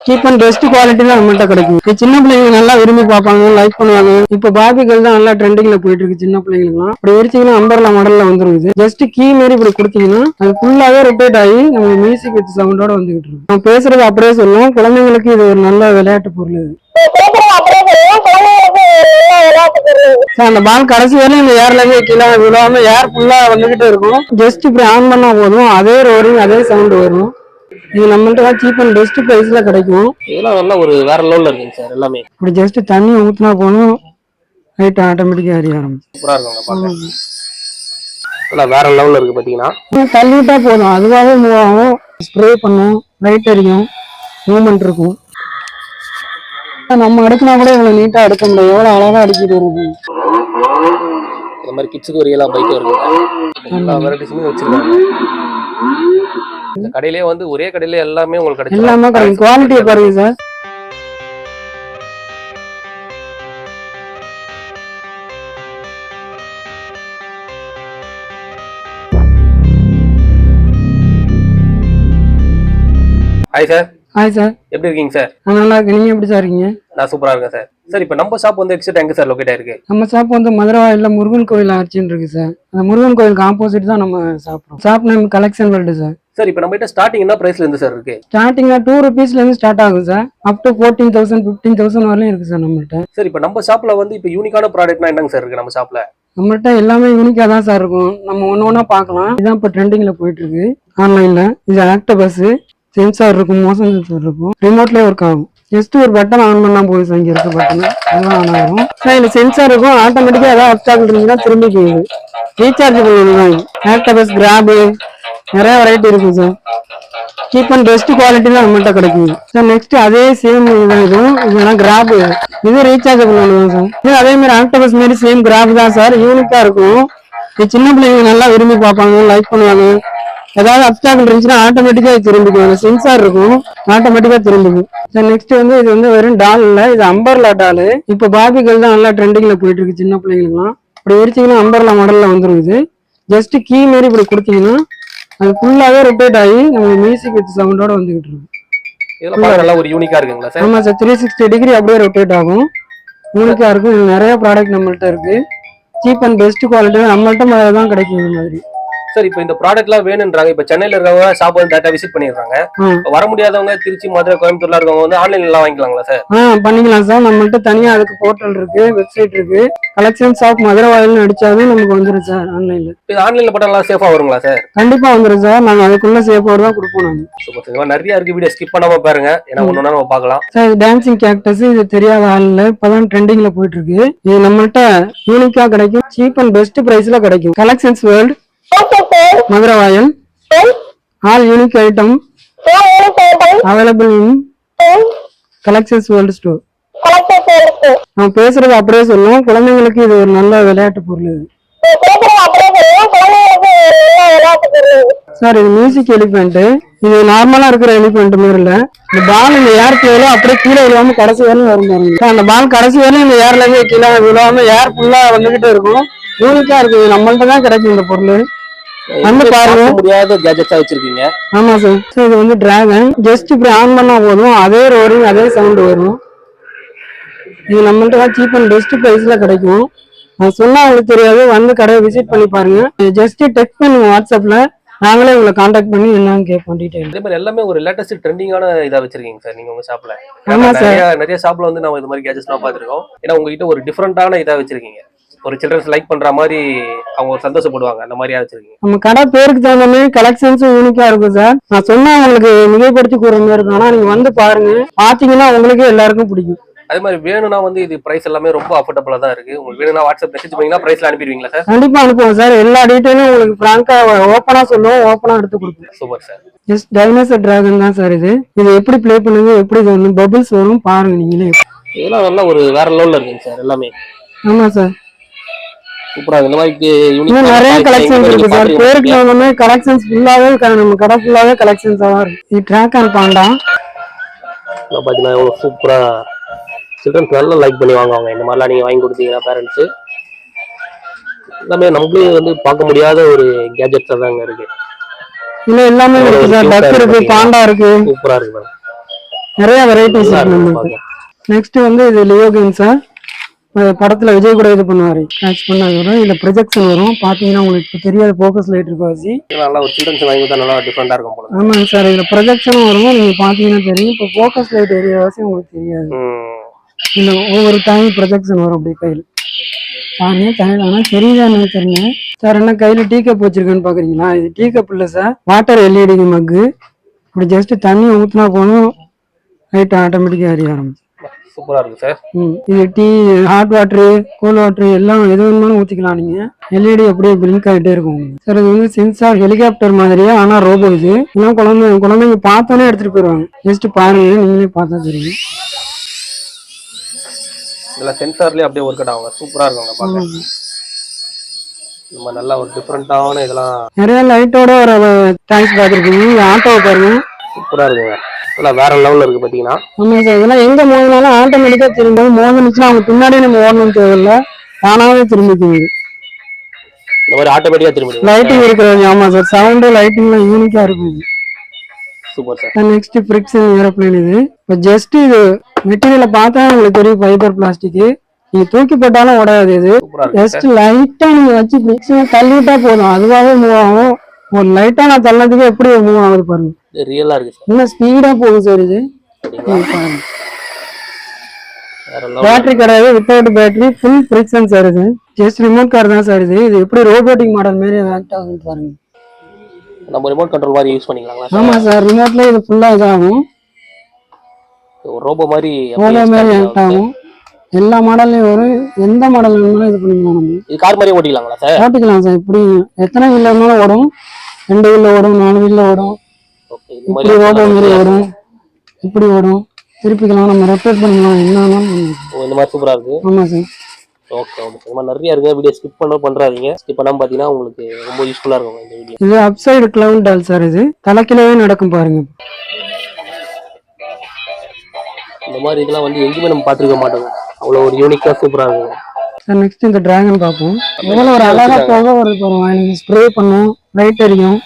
Cheap and best quality தான் நம்மள்ட்ட கிடைக்கும். சின்ன பிள்ளைங்க நல்லா விரும்பி பார்ப்பாங்க, லைக் பண்ணுவாங்க. இப்ப பார்பிகள் தான் நல்லா ட்ரெண்டிங்ல போயிட்டு இருக்கு சின்ன பிள்ளைங்களுக்குலாம். இப்படி விரிச்சீங்கன்னா அம்பர்லா மாடல்ல வந்துருது. ஜஸ்ட் கீ மாதிரி இப்படி கொடுத்தீங்கன்னா அது ஃபுல்லாவே ரொட்டேட் ஆகி நம்ம மியூசிக் வித் சவுண்டோட வந்துகிட்டு இருக்கு. நம்ம பேசுறது அப்படியே சொல்லுவோம். குழந்தைங்களுக்கு இது ஒரு நல்ல விளையாட்டு பொருள். அந்த பால் கடைசி வரையும் இந்த ஏர்லயே கீழே விழாம ஏர் ஃபுல்லா வந்துகிட்டே இருக்கும். ஜஸ்ட் இப்படி ஆன் பண்ணா போதும், அதே ரோரிங் அதே சவுண்ட் வரும். இது நம்மள்ட்ட சீப் அண்ட் பெஸ்ட் பிரைஸ்ல கிடைக்கும். இதெல்லாம் நல்லா ஒரு வேற லெவல்ல இருக்குங்க சார். எல்லாமே இப்படி ஜஸ்ட் தண்ணி ஊத்தினா போதும், லைட் ஆட்டோமேட்டிக்கா எரிய ஆரம்பிச்சு. சூப்பரா இருக்கும். எல்லாம் வேற லெவல்ல இருக்கு. பாத்தீங்கன்னா தள்ளிவிட்டா போதும், அதுவாகவே மூவ் ஆகும். ஸ்ப்ரே பண்ணும், லைட் எரியும், மூவ்மெண்ட் இருக்கும். நம்ம அடுக்கினா கூட இவ்வளவு நீட்டா அடுக்க முடியும். எவ்வளவு அழகா அடிக்கிட்டு இருக்கு. இந்த மாதிரி கிட்ஸுக்கு ஒரு எல்லாம் பைக் இருக்கு. எல்லா வெரைட்டிஸுமே வச்சிருக்காங்க. இந்த கடையிலே வந்து ஒரே கடையில எல்லாமே உங்களுக்கு கிடைக்கும். எல்லாமே கிடைக்கும். குவாலிட்டியை பாருங்க sir. Hi sir. Hi sir, எப்படி இருக்கீங்க சார்? நல்லா இருக்கு. நீங்க எப்படி சார் இருக்கீங்க? நான் சூப்பரா இருக்கேன் சார். சார் இப்போ நம்ம ஷாப் வந்து எக்ஸாக்ட் எங்க சார் லொகேட் ஆயிருக்கு? நம்ம ஷாப் வந்து மதுரவாயில முருகன் கோயில் ஆர்ச்சின்னு இருக்கு சார். அந்த முருகன் கோயிலுக்கு ஆப்போசிட் தான் நம்ம shop. Shop name collection world sir. Sir இப்போ நம்ம கிட்ட ஸ்டார்டிங் என்ன பிரைஸ்ல இருந்து சார் இருக்கு? ஸ்டார்டிங் 2 rupeesல இருந்து ஸ்டார்ட் ஆகும் சார். அப் டு 14,000 15,000 வரையும் இருக்கு சார் நம்மள்ட்ட. சார் இப்போ நம்ம ஷாப்ல வந்து இப்போ யூனிக்கான ப்ராடக்ட்னா என்னங்க சார் இருக்கு நம்ம ஷாப்ல? நம்மள்ட்ட எல்லாமே யூனிக்கா தான் சார் இருக்கும். நம்ம ஒண்ணா பார்க்கலாம். இதான் இப்போ ட்ரெண்டிங்ல போயிட்டு இருக்கு ஆன்லைன்ல. இது ஆக்டபஸ் சென்சார் இருக்கும், மோஷன் சென்சார் இருக்கும், ரிமோட்லயே ஒர்க் ஆகும். ஜஸ்ட் ஒரு பட்டன் ஆன் பண்ணா போதும் சார். இங்க இருக்க பட்டன் அதெல்லாம் ஆன் ஆகும். இதுல சென்சார் இருக்கும், ஆட்டோமேட்டிக்கா ஏதாவது அப்டாக்கிள் இருந்துச்சுன்னா திரும்பி போகுது. ரீசார்ஜ் பண்ணுவோம். ஆக்டபஸ் கிராப் நிறைய வெரைட்டி இருக்கு sir. Cheap and best quality தான் நம்மள்ட்ட கிடைக்கும் சார். நெக்ஸ்ட் அதே சேம் இதுதான் இதுதான் கிராப். இது ரீசார்ஜபிள் பண்ணுவோம் சார். இது அதே மாதிரி ஆக்டபஸ் மாதிரி சேம் கிராப் தான் சார். யூனிக்கா இருக்கும். இது சின்ன பிள்ளைங்க நல்லா விரும்பி பார்ப்பாங்க, லைக் பண்ணுவாங்க. ஏதாவது அப்டாக்கிள் இருந்துச்சுன்னா ஆட்டோமேட்டிக்கா திரும்பிக்கும். சென்சார் இருக்கும், ஆட்டோமேட்டிக்கா திரும்பிக்கும் சார். நெக்ஸ்ட் வந்து இது வந்து வெறும் டால் இல்ல, இது அம்பர்லா டால். இப்ப பார்பிகள் தான் நல்லா ட்ரெண்டிங்ல போயிட்டு இருக்கு சின்ன பிள்ளைங்களுக்குலாம். இப்படி விரிச்சீங்கன்னா அம்பர்லா மாடல்ல வந்துருக்குது. ஜஸ்ட் கீ மாதிரி இப்படி கொடுத்தீங்கன்னா அது ஃபுல்லாவே ரொட்டேட் ஆகி நம்ம மியூசிக் வித் சவுண்டோட வந்துகிட்டு இருக்கு. இதெல்லாம் நல்லா ஒரு யூனிக்கா இருக்குங்களா சார்? ஆமா சார், 360 டிகிரி அப்படியே ரொட்டேட் ஆகும். யூனிக்கா இருக்கும். இது நிறைய ப்ராடக்ட் நம்மள்ட்ட இருக்கு. சீப் அண்ட் பெஸ்ட் குவாலிட்டி நம்மள்ட்ட தான் கிடைக்கும் இந்த மாதிரி. சார் இப்போ இந்த ப்ராடக்ட்லாம் வேணுன்றாங்க. இப்போ சென்னையில இருக்கவங்க ஷாப் வந்து டேட்டா விசிட் பண்ணிடுறாங்க. வர முடியாதவங்க திருச்சி, மதுரை, கோயம்புத்தூர்ல இருக்கவங்க வந்து ஆன்லைன்ல எல்லாம் வாங்கிக்கலாங்களா சார்? பண்ணிக்கலாம் சார். நம்மள்ட்ட தனியா அதுக்கு போர்ட்டல் இருக்கு, வெப்சைட் இருக்கு. கலெக்ஷன்ஸ் ஆஃப் மதுரவாயில்னு அடிச்சாவே நமக்கு வந்துடும் சார் ஆன்லைன்ல. இது ஆன்லைன்ல போட்டா நல்லா சேஃபா வருங்களா சார்? கண்டிப்பா வந்துடும் சார். நாங்க அதுக்குள்ள சேஃபோட தான் கொடுப்போம். நாங்க சூப்பர். நிறைய இருக்கு, வீடியோ ஸ்கிப் பண்ணாம பாருங்க. ஏன்னா ஒன்னொன்னா நம்ம பார்க்கலாம் சார். டான்சிங் கேக்டஸ் இது தெரியாத ஆள்ல இப்பதான் ட்ரெண்டிங்ல போயிட்டு இருக்கு. இது நம்மள்ட்ட யூனிக்கா கிடைக்கும். சீப் அண்ட் பெஸ்ட் பிரைஸ்ல கிடைக்கும். Collections world Maduravoyal. All unique item available in collections world store. நம்ம பேசுறது அப்படியே சொல்லுவோம். குழந்தைங்களுக்கு இது ஒரு நல்ல விளையாட்டு பொருள். சார் இது மியூசிக் எலிபென்ட். இது நார்மலா இருக்கிற எலிபென்ட் மாதிரி இல்ல. இந்த பால் இந்த ஏர் பிளேல அப்படியே கீழே விழாம கடைசி வரையும் வரும் பாருங்க. அந்த பால் கடைசி வரையும் இந்த ஏர்ல கீழே விழாம ஏர் ஃபுல்லா வந்துகிட்டே இருக்கும். யூனிக்கா இருக்கு. நம்மள்ட்ட தான் கிடைக்கும் இந்த பொருள். வந்து பாருங்க. முடியாத கேஜெட்ஸா வச்சிருக்கீங்க. ஆமா சார். இது வந்து டிராகன். ஜஸ்ட் இப்படி ஆன் பண்ணா போதும், அதே ரோரிங் அதே சவுண்ட் வரும். இது நம்மள்ட்ட தான் சீப் அண்ட் பெஸ்ட் பிரைஸ்ல கிடைக்கும். அது சொன்னா உங்களுக்கு தெரியாது. வந்து கடையை விசிட் பண்ணி பாருங்க. ஜஸ்ட் டெக்ஸ்ட் பண்ணுங்க வாட்ஸ்அப்ல. நாங்களே உங்களை கான்டாக்ட் பண்ணி என்னன்னு கேட்போம் டீடைல். இதே மாதிரி எல்லாமே ஒரு லேட்டஸ்ட் ட்ரெண்டிங்கான இதா வச்சிருக்கீங்க சார் நீங்க உங்க ஷாப்ல. ஆமா சார். நிறைய ஷாப்ல வந்து நம்ம இது மாதிரி கேஜெட்ஸ்லாம் பார்த்திருக்கோம். ஏன்னா உங்ககிட்ட ஒரு டிஃபரெண்டான இதா வச்சிருக்கீங்க. ஒரு சில்ட்ரன்ஸ் லைக் பண்ற மாதிரி அவங்க சந்தோஷப்படுவாங்க. அந்த மாதிரியா வச்சிருக்கீங்க. நம்ம கடை பேருக்கு தகுந்த மாதிரி கலெக்ஷன்ஸும் யூனிக்கா இருக்கும் சார். நான் சொன்னா உங்களுக்கு மிகைப்படுத்தி கூற மாதிரி இருக்கும். ஆனா நீங்க வந்து பாருங்க, பாத்தீங்கன்னா உங்களுக்கே எல்லாருக்கும் பிடிக்கும். அதே மாதிரி வேணும்னா வந்து இது பிரைஸ் எல்லாமே ரொம்ப அஃபோர்டபுளா தான் இருக்கு. உங்களுக்கு வேணும்னா வாட்ஸ்அப் மெசேஜ் பண்ணீங்கன்னா பிரைஸ்ல அனுப்பிடுவீங்களா சார்? கண்டிப்பா அனுப்புவோம் சார். எல்லா டீடைலும் உங்களுக்கு பிராங்கா ஓப்பனா சொல்லுவோம், ஓப்பனா எடுத்து கொடுப்போம். Super sir. Just dinosaur dragon தான் சார் இது. இது எப்படி ப்ளே பண்ணுங்க, எப்படி இது பபிள்ஸ் வரும் பாருங்க நீங்களே. இதெல்லாம் நல்லா ஒரு வேற லெவல்ல இருக்குங்க சார் எல்லாமே. ஆமா சார். சூப்பரா இந்த மாதிரி நிறைய கலெக்ஷன்ஸ் இருக்கு சார். பேருக்கு தகுந்த மாதிரி கலெக்ஷன்ஸ் ஃபுல்லாவே நம்ம கடை ஃபுல்லாவே கலெக்ஷன்ஸா தான் இருக்கு. இது டிராகன் பாண்டா பாத்தீங்கன்னா எவ்வளவு சூப்பரா சில்ட்ரன்ஸ் நல்லா லைக் பண்ணி வாங்குவாங்க. இந்த மாதிரிலாம் நீங்க வாங்கி கொடுத்தீங்கன்னா பேரண்ட்ஸ் எல்லாமே நமக்கு வந்து பார்க்க முடியாத ஒரு கேஜெட்ஸ் தாங்க இருக்கு. இல்ல எல்லாமே இருக்கு சார். டக் இருக்கு, பாண்டா இருக்கு. சூப்பரா இருக்கு. நிறைய வெரைட்டிஸ் நல்லா இருக்கு இருக்கு நம்மளுக்கு. பார்க்க. நெக்ஸ்ட் வந்து இது லியோ கேம்ஸா படத்துல விஜய் கூட இது பண்ணுவாரு, கேட்ச் பண்ணாது வரும். இதுல ப்ரொஜெக்ஷன் வரும். பாத்தீங்கன்னா உங்களுக்கு இப்ப தெரியாத ஃபோக்கஸ் லைட் இருக்காச்சு. இது நல்லா ஒரு சில்ட்ரன்ஸ் வாங்கி கொடுத்தா நல்லா டிஃப்ரெண்டா இருக்கும் போல. ஆமாங்க சார், இதுல ப்ரொஜெக்ஷனும் வரும். நீங்க பாத்தீங்கன்னா தெரியும். இப்போ ஃபோக்கஸ் லைட் ஏரியாவாசி உங்களுக்கு தெரியாது. இந்த ஒவ்வொரு டைம் ப்ரொஜெக்ஷன் வரும் அப்படி கையில் பாருங்க. கையில் ஆனால் தெரியுதான்னு தெரியல சார். என்ன கையில டீ கப் வச்சிருக்கேன்னு பாக்குறீங்களா? இது டீ கப் இல்லை சார், வாட்டர் எல்இடி மக்கு. இப்படி ஜஸ்ட் தண்ணி ஊற்றினா போதும், லைட் ஆட்டோமேட்டிக்காக எரிய ஆரம்பிச்சு. சூப்பரா இருக்கு சார். இது tea, hot water, cool water எல்லாம் எது வேணுமாலும் ஊற்றிக்கலாம். நீங்க எல்இடி அப்படியே பிளிங்க் ஆகிட்டே இருக்கும் சார். இது வந்து சென்சார் ஹெலிகாப்டர் மாதிரியே, ஆனால் ரோபோ. இது இன்னும் குழந்தைங்க பார்த்தோன்னே எடுத்துட்டு போயிடுவாங்க. ஜஸ்ட் பாருங்க, நீங்களே பார்த்தா தெரியும். இதெல்லாம் சென்சார்லயே அப்படியே ஒர்க் அவுட் ஆகும். சூப்பரா இருக்கும் பார்க்க. நம்ம நல்லா ஒரு டிஃப்ரெண்டான இதெல்லாம் நிறைய லைட்டோட ஒரு டாய்ஸ் பார்த்துருக்கீங்க. ஆட்டோவை பாருங்க, சூப்பரா இருக்குங்க. இதெல்லாம் வேற லெவல்ல இருக்கு பாத்தீங்கன்னா. ஆமா சார், இதெல்லாம் எங்க மோதினாலும் ஆட்டோமேட்டிக்கா திரும்ப. மோதினுச்சுன்னா அவங்க பின்னாடியே நம்ம ஓடணும் தேவையில்ல, தானாவே திரும்பிக்குது. இந்த மாதிரி ஆட்டோமேட்டிக்கா திரும்பி லைட்டிங் இருக்கிறது. ஆமா சார், சவுண்டு லைட்டிங்லாம் யூனிக்கா இருக்கும். Super sir. Next friction aeroplane. இது இப்போ ஜஸ்ட் இது மெட்டீரியலை பார்த்தா உங்களுக்கு தெரியும், ஃபைபர் பிளாஸ்டிக். நீங்க தூக்கி போட்டாலும் உடையாது. இது ஜஸ்ட் லைட்டா நீங்க வச்சு ஃப்ரிக்ஷன் தள்ளிட்டா போதும், அதுவாகவே மூவ் ஆகும். ஒரு லைட்டா நான் தள்ளதுக்கு எப்படி மூவ் ஆகுது பாருங்க. ரியலா இருக்கு சார். இன்னும் ஸ்பீடா போகும் சார். இது பேட்டரி கிடையாது, without battery, full friction sir. இது ஜஸ்ட் ரிமோட் கார் தான் சார். இது எப்படி ரோபோட்டிக் மாடல் மாதிரி ஆக்ட் ஆகுது பாருங்க. நம்ம ரிமோட் கண்ட்ரோல் மாதிரி யூஸ் பண்ணிக்கலாங்களா? ஆமா சார், ரிமோட்ல இது ஃபுல்லா இதாகும். ஒரு ரோபோ மாதிரி ஆக்ட் ஆகும். எல்லா மாடல்லையும் வரும். எந்த மாடல் வேணுமாலும் இது பண்ணிக்கலாம். நம்ம இது கார் மாதிரி ஓட்டிக்கலாங்களா சார்? ஓட்டிக்கலாம் சார். இப்படி எத்தனை வீல்ல இருந்தாலும் ஓடும். 2 வீல்ல ஓடும், 4 வீல்ல ஓடும். இப்படி ரோபோ மாதிரி ஓடும், இப்படி ஓடும். திருப்பிக்கலாம், நம்ம ரொட்டேட் பண்ணிக்கலாம், என்ன. இந்த மாதிரி சூப்பரா இருக்கு. ஆமா சார். Okay okay. இந்த மாதிரி நிறைய இருக்கு. Video skip பண்றாதீங்க. ஸ்கிப் பண்ணாம பாத்தீங்கன்னா உங்களுக்கு ரொம்ப யூஸ்ஃபுல்லா இருக்கும் இந்த வீடியோ. இது அப்சைடு கிளவுன் டால் சார். இது தலைக்கிலவே நடக்கும் பாருங்க. இந்த மாதிரி இதெல்லாம் வந்து எங்கேயுமே நம்ம பார்த்துருக்க மாட்டோம். அவ்வளோ ஒரு யூனிக்கா சூப்பரா இருக்கும் சார். நெக்ஸ்ட் இந்த டிராகன் பார்ப்போம். எவ்வளோ ஒரு அழகா போக ஒரு நீங்க ஸ்ப்ரே பண்ணும், லைட் எரியும்,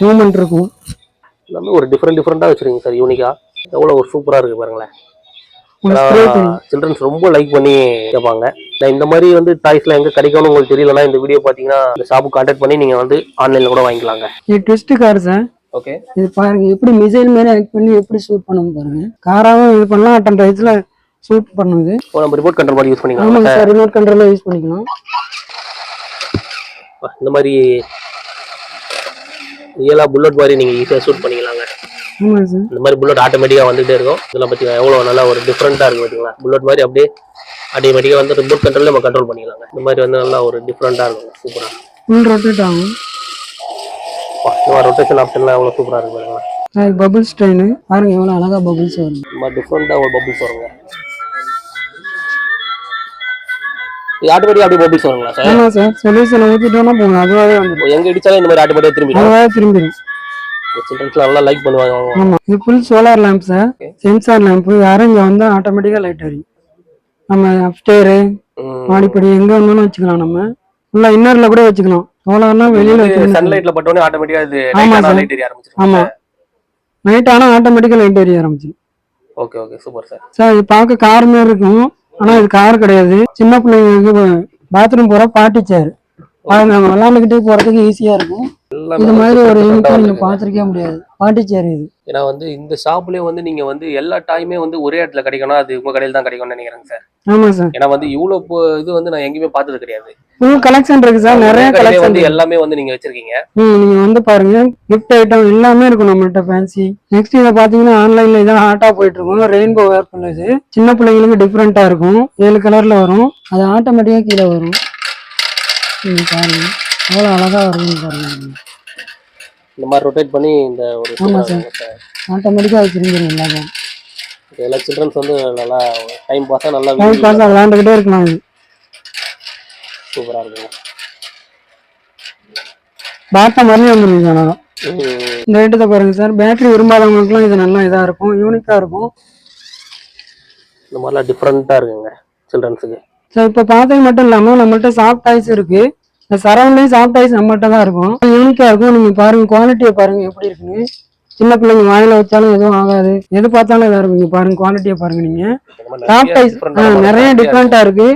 மூவ்மெண்ட் இருக்கும். எல்லாமே ஒரு டிஃப்ரெண்டா வச்சிருக்கீங்க சார், யூனிக்கா. எவ்வளோ ஒரு சூப்பரா இருக்கு பாருங்களேன். சில்ட்ரன்ஸ் ரொம்ப லைக் பண்ணி கேட்பாங்க. இந்த மாதிரி வந்து டாய்ஸ்லாம் எங்க கிடைக்கும்னு உங்களுக்கு தெரியலன்னா இந்த வீடியோ பாத்தீங்கன்னா இந்த ஷாப்புக்கு கான்டாக்ட் பண்ணி நீங்க வந்து ஆன்லைன்ல கூட வாங்கிக்கலாங்க. இது ட்விஸ்ட் கார் சார். ஓகே. இது பாருங்க எப்படி மிசைல் மாதிரி ஆக்ட் பண்ணி எப்படி ஷூட் பண்ணுங்க பாருங்க. காராவும் இது பண்ணலாம், அட்டன் ரைட்ஸ்ல ஷூட் பண்ணுது. இப்போ நம்ம ரிமோட் கண்ட்ரோல் மாதிரி யூஸ் பண்ணிக்கலாம். ஆமாங்க சார், ரிமோட் கண்ட்ரோல்ல யூஸ் பண்ணிக்கலாம். இந்த மாதிரி ரியலா புல்லட் மாதிரி நீங்க ஈஸியா ஷூட் பண்ணிக்கலாங்க. ஆமா சார். இந்த மாதிரி புல்லட் ஆட்டோமேட்டிக்கா வந்துட்டே இருக்கும். இதெல்லாம் பாத்தீங்கன்னா எவ்வளவு நல்லா ஒரு டிஃப்ரெண்டா இருக்கு பாத்தீங்களா. புல்லட் மாதிரி அப்படியே ஆட்டோமேட்டிக்கா வந்து ரிமோட் கண்ட்ரோல்ல நம்ம கண்ட்ரோல் பண்ணிக்கலாங்க. இந்த மாதிரி வந்து நல்லா ஒரு டிஃப்ரெண்டா இருக்கும். சூப்பரா ஃபுல் ரொட்டேட் ஆகும். ரொட்டேஷன் ஆப்ஷன்லாம் எவ்வளவு சூப்பரா இருக்கு பாருங்க. பபிள்ஸ் ட்ரெயின் பாருங்க, எவ்வளவு அழகா பபிள்ஸ் வரும். இந்த மாதிரி டிஃப்ரெண்டா ஒரு பபிள்ஸ் வருங்க. இது ஆட்டோமேட்டிக்கா அப்படியே பபிள்ஸ் வருங்களா சார்? ஆமா சார், சொல்யூஷன் ஊத்திட்டோம்னா போங்க, அதுவாகவே வந்துடும். எங்க அடிச்சாலும் இந்த மாதிரி ஆட்டோமேட்டிக்கா திரும்பிடும். அதுவாகவே திரும்பிடும். சில்ட்ரன்ஸ்ல நல்லா லைக் பண்ணுவாங்க. ஆமா, இது full solar lamp sir. Sensor lamp. யாரும் இங்க வந்தா ஆட்டோமேட்டிக்கா லைட் எரியும். நம்ம அப்ஸ்டேர், மாடிப்படி எங்க வேணாலும் வச்சுக்கலாம். நம்ம ஃபுல்லா இன்னர்ல கூட வச்சுக்கலாம். சோலார்னா வெளியில வைக்கணும். சன்லைட்ல பட்டோனே ஆட்டோமேட்டிக்கா இது லைட் எரிய ஆரம்பிச்சிரும். ஆமா, நைட் ஆனா ஆட்டோமேட்டிக்கா லைட் எரிய ஆரம்பிச்சிடும். Okay okay, super sir. Sir இது பார்க்க கார் மாதிரி இருக்கும், ஆனா இது கார் கிடையாது. சின்ன பிள்ளைங்களுக்கு பாத்ரூம் போற பாட்டி சேர். அது நம்ம விளையாண்டுக்கிட்டே போறதுக்கு ஈஸியா இருக்கும். இந்த மாதிரி ஒரு யூனிட் நீங்க பாத்திருக்கவே முடியாது, பாட்டி சேர் இது. ஏன்னா வந்து இந்த ஷாப்லயே வந்து நீங்க வந்து எல்லா டைமே வந்து ஒரே இடத்துல கிடைக்கணும், அது உங்க கடையில தான் கிடைக்கும்னு நினைக்கிறேன் சார். ஆமா சார். ஏன்னா வந்து இவ்வளவு இது வந்து நான் எங்கேயுமே பார்த்தது கிடையாது. ஃபுல் கலெக்ஷன் இருக்கு சார், நிறைய கலெக்ஷன் வந்து எல்லாமே வந்து நீங்க வச்சிருக்கீங்க. நீங்க வந்து பாருங்க, கிஃப்ட் ஐட்டம் எல்லாமே இருக்கும் நம்மள்ட்ட, ஃபேன்சி. நெக்ஸ்ட் இதை பாத்தீங்கன்னா ஆன்லைன்ல இதான் ஹாட்டா போயிட்டு இருக்கும். ரெயின்போ வேர் பண்ணது சின்ன பிள்ளைங்களுக்கு டிஃப்ரெண்டா இருக்கும். 7 கலர்ல வரும். அது ஆட்டோமேட்டிக்கா கீழே வரும். பாருங்க அவ்வளவு அழகா வருதுன்னு பாருங்க. இந்த மாதிரி ரொட்டேட் பண்ணி இந்த ஒரு ஆட்டோமேட்டிக்கா வச்சிருக்கீங்க. எல்லாமே எல்லா சில்ட்ரன்ஸ் வந்து நல்லா டைம் பாஸா நல்லா விளையாண்டுக்கிட்டே இருக்கலாம். சூப்பரா இருக்கும். பாட்ட மாதிரி வந்துருங்க. இந்த ஐட்டத்தை பாருங்க சார், பேட்டரி விரும்பாதவங்களுக்குலாம் இது நல்லா இதா இருக்கும், யூனிக்கா இருக்கும். இந்த மாதிரிலாம் டிஃப்ரெண்டா இருக்குங்க சில்ட்ரன்ஸுக்கு. சார் இப்போ பார்த்தது மட்டும் இல்லாம நம்மள்ட்ட சாஃப்ட் டாய்ஸ் இருக்கு. இந்த சரௌண்ட்லயும் சாஃப்ட் டாய்ஸ் நம்மள்ட்ட தான் இருக்கும், யூனிக்கா இருக்கும். நீங்க பாருங்க, குவாலிட்டியை பாருங்க எப்படி இருக்குன்னு. சின்ன பிள்ளைங்க வாயில வச்சாலும் எதுவும் ஆகாது. எது பார்த்தாலும் இதா இருக்கும். இங்க பாருங்க குவாலிட்டியை பாருங்க நீங்க. இந்த மாதிரி சாஃப்ட் ஐஸ் நிறைய டிஃப்ரெண்டா இருக்கு.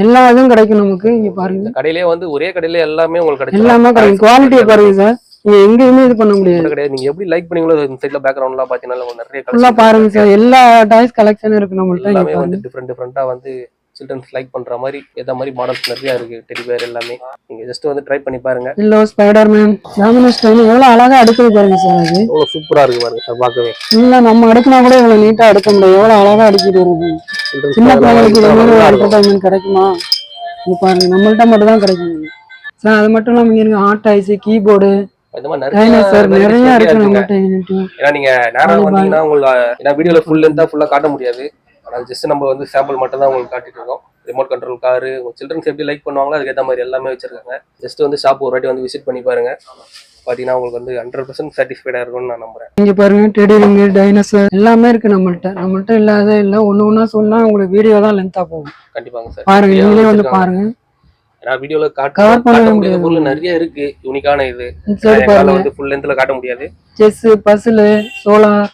எல்லா இதுவும் கிடைக்கும் நமக்கு. இங்க பாருங்க இந்த கடையிலே வந்து ஒரே கடையில எல்லாமே உங்களுக்கு கிடைக்கும். எல்லாமே கிடைக்கும். குவாலிட்டியை பாருங்க சார். நீங்க எங்கேயுமே இது பண்ண முடியாது. கிடையாது. நீங்க எப்படி லைக் பண்ணீங்களோ இந்த சைடுல பேக்ரவுண்ட்லாம் பாத்தீங்கன்னா நிறைய ஃபுல்லா பாருங்க சார். எல்லா டாய்ஸ் கலெக்ஷன் இருக்கு நம்மள்ட்ட. எல்லாமே வந்து டிஃப்ரெண்டா வந்து சில்ட்ரன்ஸ் லைக் பண்ற மாதிரி ஏதா மாதிரி மாடல்ஸ் நிறைய இருக்கு. டெடி பேர் எல்லாமே நீங்க ஜஸ்ட் வந்து ட்ரை பண்ணி பாருங்க. இல்லோ ஸ்பைடர்மேன் டாமினோஸ் டைம் எவ்வளவு அழகா அடுக்குது பாருங்க சார். அது எவ்வளவு சூப்பரா இருக்கு பாருங்க சார் பார்க்கவே. இல்ல நம்ம அடுக்குனா கூட இவ்வளவு நீட்டா அடுக்க முடியும். எவ்வளவு அழகா அடுக்கிட்டு வருது. சின்ன பிள்ளைங்களுக்கு இந்த மாதிரி என்டர்டைன்மெண்ட் கிடைக்குமா? இங்க பாருங்க நம்மள்ட்ட மட்டும் தான் கிடைக்கும் சார். அது மட்டும் இல்லாம இங்க இருக்கு ஹாட் டாய்ஸ், கீபோர்டு, இந்த மாதிரி நிறைய இருக்கு நம்மள்ட்ட. ஏன்னா நீங்க நேரம் வந்தீங்கன்னா உங்களுக்கு வீடியோல ஃபுல் லென்த்தா ஃபுல்லா காட்ட முடியாது. ஆனால் ஜஸ்ட் நம்ம வந்து சாம்பிள் மட்டும் தான் உங்களுக்கு காட்டிட்டு இருக்கோம். ரிமோட் கண்ட்ரோல் காரு சில்ட்ரன்ஸ் எப்படி லைக் பண்ணுவாங்களோ அதுக்கேற்ற மாதிரி எல்லாமே வச்சிருக்காங்க. ஜஸ்ட் வந்து ஷாப் ஒரு வாட்டி வந்து விசிட் பண்ணி பாருங்க. பாத்தீங்கன்னா உங்களுக்கு வந்து 100% சாட்டிஸ்ஃபைடா இருக்கும்னு நான் நம்புறேன். இங்க பாருங்க டெடி ரிங், டைனோசர் எல்லாமே இருக்கு நம்மள்ட்ட இல்லாத இல்ல. ஒண்ணு சொன்னா உங்களுக்கு வீடியோ தான் லென்த்தா போகும். கண்டிப்பாங்க சார். பாருங்க நீங்களே வந்து பாருங்க. ஏன்னா வீடியோல கவர் பண்ண முடியாத பொருள் நிறைய இருக்கு. யூனிக்கான இது வந்து ஃபுல் லென்த்ல காட்ட முடியாது. செஸ், பசில், சோலார்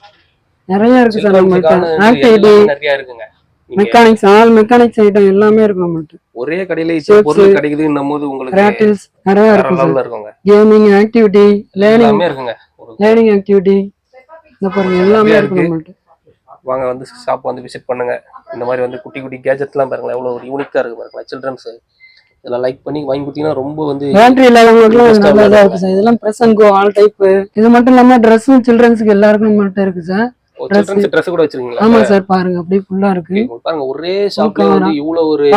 நிறைய இருக்கு சார் நம்மள்ட்ட. ஆக்டிவிட்டி நிறைய இருக்குங்க. மெக்கானிக்ஸ், ஆல் மெக்கானிக்ஸ் ஐட்டம் எல்லாமே இருக்கு நம்மள்ட்ட. ஒரே கடையில இவ்வளவு பொருள் கிடைக்குதுன்னும் போது உங்களுக்கு ராட்டில்ஸ் நிறைய இருக்கு. இருக்குங்க. கேமிங் ஆக்டிவிட்டி, எல்லாமே இருக்குங்க. லேர்னிங் ஆக்டிவிட்டி இந்த பாருங்க எல்லாமே இருக்கு நம்மள்ட்ட. வாங்க வந்து ஷாப் வந்து விசிட் பண்ணுங்க. இந்த மாதிரி வந்து குட்டி குட்டி கேஜெட்ஸ்லாம் பாருங்களேன் எவ்வளவு ஒரு யூனிக்கா இருக்கு பாருங்களேன். சில்ட்ரன்ஸ் இதெல்லாம் லைக் பண்ணி வாங்கி கொடுத்தீங்கன்னா ரொம்ப வந்து பேட்டரி இல்லாதவங்களுக்குலாம் நல்லதா இருக்கு சார். இதெல்லாம் press and go all type. இது மட்டும் இல்லாம ட்ரெஸ்ஸும் சில்ட்ரன்ஸ்க்கு எல்லாருக்கும் நம்மள்ட்ட இருக்கு சார். ட்ரெஸ் கூட வச்சிருக்கீங்களா? ஆமா சார் பாருங்க அப்படியே ஃபுல்லா இருக்கு. பாருங்க ஒரே ஷாப்ல வந்து இவ்வளவு ஒரு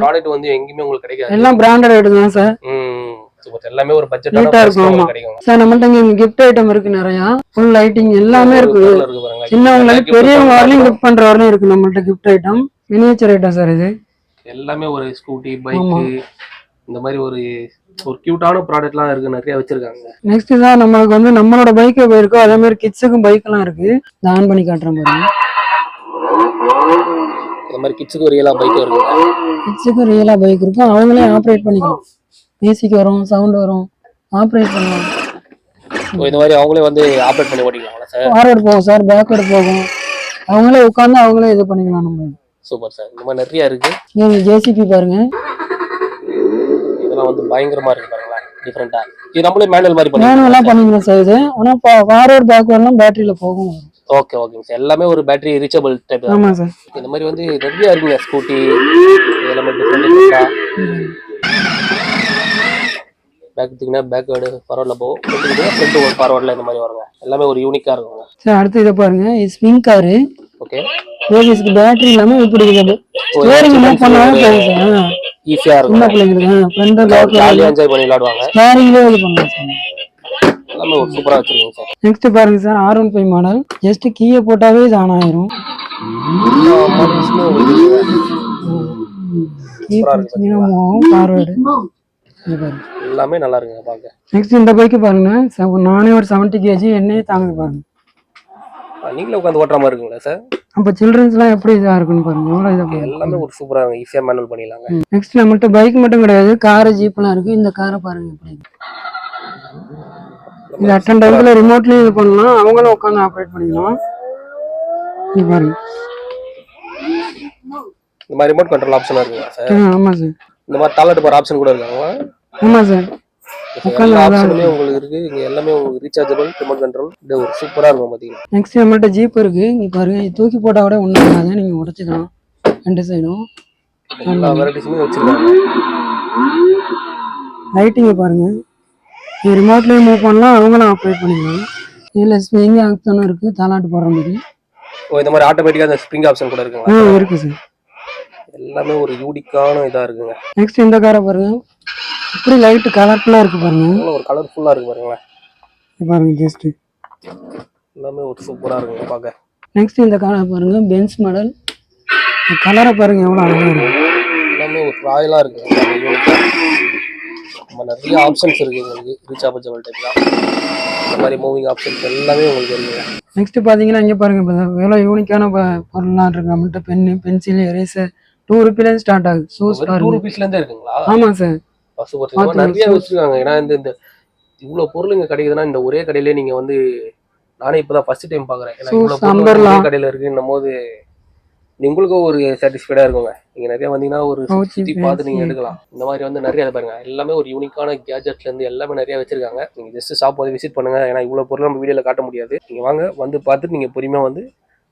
ப்ராடக்ட் வந்து எங்கயுமே உங்களுக்கு கிடைக்காது. எல்லாம் பிராண்டட் ஐட்டம் தான் சார். சூப்பர். எல்லாமே ஒரு பட்ஜெட்டான பிரைஸ்ல கிடைக்கும் சார். நம்மள்ட்ட இங்க கிஃப்ட் ஐட்டம் இருக்கு நிறைய. ஃபுல் லைட்டிங் எல்லாமே இருக்கு. சின்னவங்களுக்கு பெரியவங்க வரலையும் கிஃப்ட் பண்ற வரலையும் இருக்கு நம்மள்ட்ட gift item. Miniature item sir. இது எல்லாமே ஒரு ஸ்கூட்டி, பைக் இந்த மாதிரி ஒரு கியூட்டான ப்ராடக்ட்லாம் இருக்கு. நிறைய வச்சிருக்காங்க. நெக்ஸ்ட் தான் நம்மளுக்கு வந்து நம்மளோட பைக் போயிருக்கோம். அதே மாதிரி கிட்ஸுக்கும் பைக் எல்லாம் இருக்கு. ஆன் பண்ணி காட்டுறேன் பாருங்க. இந்த மாதிரி கிட்ஸுக்கு ரியலா பைக் இருக்கு. கிட்ஸுக்கு ரியலா பைக் இருக்கும். அவங்களே ஆப்ரேட் பண்ணிக்கலாம். மியூசிக் வரும், சவுண்ட் வரும், ஆப்ரேட் பண்ணலாம். இந்த மாதிரி அவங்களே வந்து ஆப்ரேட் பண்ணி ஓட்டிக்கலாங்களா சார்? ஃபார்வர்ட் போகும் சார், பேக்வர்ட் போகும். அவங்களே உட்காந்து அவங்களே இது பண்ணிக்கலாம். நம்ம சூப்பர் சார். இந்த மாதிரி நிறைய இருக்கு. நீங்க ஜேசிபி பாருங்க. இதெல்லாம் வந்து பயங்கரமா இருக்கு பாருங்களா. டிஃபரெண்டா இது நம்மளே மேனுவல் மாதிரி மேனுவலா பண்ணிக்கலாம் சார். இது ஆனா ஃபார்வர்ட் பேக்வர்ட்லாம் பேட்டரியில போகும். ஓகே ஓகேங்க சார். எல்லாமே ஒரு பேட்டரி ரீச்சபிள் டைப். ஆமா சார். இந்த மாதிரி வந்து நிறைய இருக்குங்க. ஸ்கூட்டி எல்லாமே டிஃபரெண்டா. பேக் எடுத்தீங்கன்னா பேக்வேர்டு ஃபார்வர்ட்ல போகும். ஃப்ரண்ட் ஒரு ஃபார்வர்ட்ல இந்த மாதிரி வருங்க. எல்லாமே ஒரு யூனிக்கா இருக்குங்க சார். அடுத்து இதை பாருங்க. இது ஸ்விங் காரு. ஓகே. பேபிஸ்க்கு பேட்டரி இல்லாம இப்படி இருக்குது. ஸ்டீரிங் மூவ் பண்ணாலும் போகும் சார். ஈஸியா இருக்கும். சின்ன பிள்ளைங்களுக்கு ஃப்ரண்ட் லாக் ஜாலியா என்ஜாய் பண்ணி விளையாடுவாங்க. ஸ்டீரிங்ல இது பண்ணலாம் சார். எல்லாமே ஒரு சூப்பரா வச்சிருக்கீங்க சார். நெக்ஸ்ட் பாருங்க சார். R15 model. ஜஸ்ட் கீயை போட்டாவே இது ஆன் ஆயிரும். கீ போட்டீங்கன்னா ஃபார்வர்டு எல்லாமே நல்லா இருக்குங்க பாக்க. நெக்ஸ்ட் இந்த பைக் பாருங்க. நானே ஒரு 70 kg என்னையே தாங்குது பாருங்க. நீங்களே உட்காந்து ஓட்டுற மாதிரி இருக்குங்களா சார்? அப்ப சில்ட்ரன்ஸ்லாம் எப்படி இதா இருக்குன்னு பாருங்க. எவ்வளவு இதா பாருங்க. எல்லாமே ஒரு சூப்பரா இருக்கு. ஈஸியா மேனுவல் பண்ணிடலாங்க. நெக்ஸ்ட் நம்மள்ட்ட பைக் மட்டும் கிடையாது, கார், ஜீப்லாம் இருக்கு. இந்த காரை பாருங்க எப்படி. இது அட்டன் டைம்ல ரிமோட்லயும் இது பண்ணலாம். அவங்களும் உட்காந்து ஆப்ரேட் பண்ணிக்கலாம். இது பாருங்க. இந்த மாதிரி ரிமோட் கண்ட்ரோல் ஆப்ஷன் இருக்குங்களா சார்? ஆமா சார். இந்த மாதிரி தாளாட்டு போற ஆப்ஷன் கூட இருக்காங்களா? ஆமா சார். ஆப்ஷனுமே உங்களுக்கு இருக்கு. இங்க எல்லாமே உங்களுக்கு ரீசார்ஜபிள் ரிமோட் கண்ட்ரோல். இது ஒரு சூப்பரா இருக்கும் பாத்தீங்கன்னா. நெக்ஸ்ட் நம்மள்ட்ட ஜீப் இருக்கு. இங்க பாருங்க. தூக்கி போட்டா கூட ஒண்ணும் ஆகாது. நீங்க உடைச்சுக்கலாம் ரெண்டு சைடும். எல்லா வெரைட்டிஸுமே வச்சிருக்காங்க. லைட்டிங் பாருங்க. இது ரிமோட்லயும் மூவ் பண்ணலாம். அவங்களும் ஆப்ரேட் பண்ணிக்கலாம். இதுல ஸ்விங் ஆப்ஷனும் இருக்கு. தாளாட்டு போடுற மாதிரி. இந்த மாதிரி ஆட்டோமேட்டிக்கா அந்த ஸ்ப்ரிங் ஆப்ஷன் கூட இருக்குங்களா? இருக்கு சார். எல்லாமே ஒரு யூனிக்கான இதா இருக்குங்க. நெக்ஸ்ட் இந்த காரை பாருங்க. இப்படி லைட் கலர்ஃபுல்லா இருக்கு பாருங்க. ஒரு கலர்ஃபுல்லா இருக்கு பாருங்களேன். பாருங்க ஜஸ்ட் எல்லாமே ஒரு சூப்பரா இருக்குங்க பாக்க. நெக்ஸ்ட் இந்த காரை பாருங்க. Benz model. கலரை பாருங்க எவ்வளவு அழகா இருக்கு. எல்லாமே ஒரு ராயலா இருக்கு. நம்ம நிறைய ஆப்ஷன்ஸ் இருக்கு உங்களுக்கு. ரீசார்ஜபிள் டைப்ல இந்த மாதிரி மூவிங் ஆப்ஷன்ஸ் எல்லாமே உங்களுக்கு இருக்குங்க. நெக்ஸ்ட் பாத்தீங்கன்னா இங்க பாருங்க. எவ்வளவு யூனிக்கான பொருள்லாம் இருக்கு நம்மள்ட்ட. பென்னு, பென்சில், எரேசர் 2 ரூபீல ஸ்டார்ட் ஆகுது. ஷூஸ் 2 ரூபீஸ்ல இருந்தே இருக்குங்களா? ஆமா சார். நிறைய வச்சிருக்காங்க. ஏன்னா இந்த இவ்வளவு பொருள் இங்க கிடைக்குதுன்னா இந்த ஒரே கடையிலே நீங்க வந்து நானே இப்பதான் ஃபர்ஸ்ட் டைம் பாக்குறேன். ஏன்னா Shoes, இவ்வளவு பொருள் umbrella. ஒரே கடையில இருக்குன்னும் போது உங்களுக்கும் ஒரு சாட்டிஸ்ஃபைடா இருக்குங்க. நீங்க நிறைய வந்தீங்கன்னா ஒரு Pouch, சுத்தி பார்த்து நீங்க fancy. எடுக்கலாம். இந்த மாதிரி வந்து நிறைய இதை பாருங்க, எல்லாமே ஒரு யூனிக்கான கேஜெட்ல இருந்து எல்லாமே நிறைய வச்சிருக்காங்க. நீங்க ஜஸ்ட் ஷாப் வந்து விசிட் பண்ணுங்க. ஏன்னா இவ்வளவு பொருள் நம்ம வீடியோல காட்ட முடியாது. நீங்க வாங்க, வந்து பார்த்துட்டு நீங்க பொறுமையா வந்து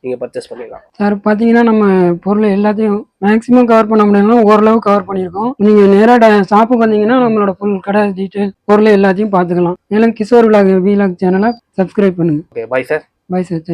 நீங்க பர்ச்சேஸ் பண்ணிடலாம். சார் பார்த்தீங்கன்னா நம்ம பொருள் எல்லாத்தையும் மேக்ஸிமம் கவர் பண்ண முடியலனாலும் ஓரளவு கவர் பண்ணியிருக்கோம். நீங்கள் நேராக ஷாப்புக்கு வந்தீங்கன்னா நம்மளோட ஃபுல் கடை டீட்டெயில் பொருள் எல்லாத்தையும் பார்த்துக்கலாம். மேலும் கிஷோர் விலாக் சேனலை சப்ஸ்கிரைப் பண்ணுங்கள். Okay, bye sir. Bye sir, thank you.